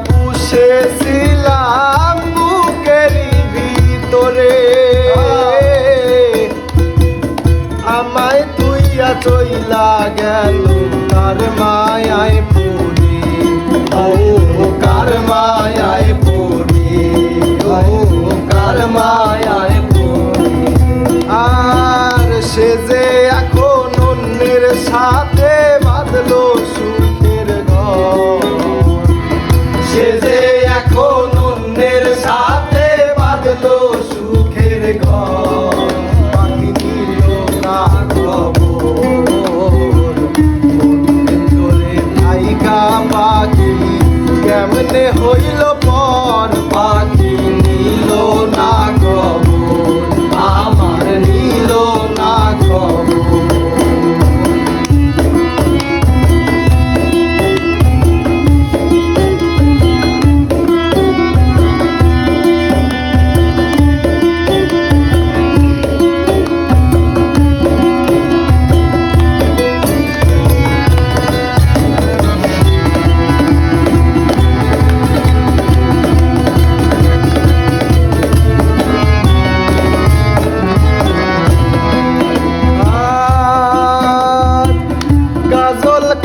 পুষেছিলাম বুকেরই ভিতরে, আমায় তুইয়া চইলা গেল কার মায়ায় পড়ি, ও কার মায়ায় পড়ি, ও কার মায়ায় পড়ি। আর সে যে এখন অন্যের সাথে বাঁধলো সুখের ঘর, সে যে এখন অন্যের সাথে বাঁধলো সুখের ঘর। পাখি নিল না খবর, চলে থাইকা পাখি কেমনে হইল পর, পাখি নিল না খবর, আমার নিল না খবর।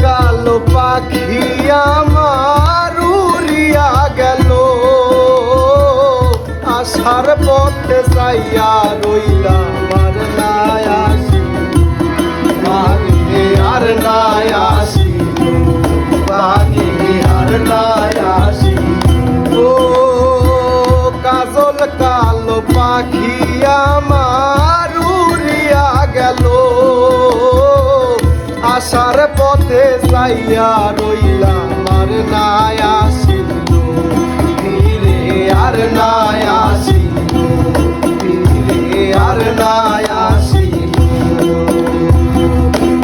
কালো পাখি আমার উড়িয়া গেল, আসার পথে যাইয়া রইলাম আর নাই আসি, পাখি আর নাই আসি, পাখি আর নাই আসি। ও কাজল কালো পাখি আমার উড়িয়া গেল, আসার পথে যাইয়া রইলাম আর নাই আসিল, ফিরে আর নাই আসিল, ফিরে আর নাই আসিল।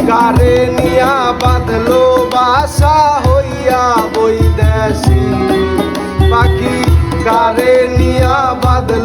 কারে নিয়া বাঁধলো বাসা হইয়া বৈদেশী পাখি, কারে নিয়া বাঁধলো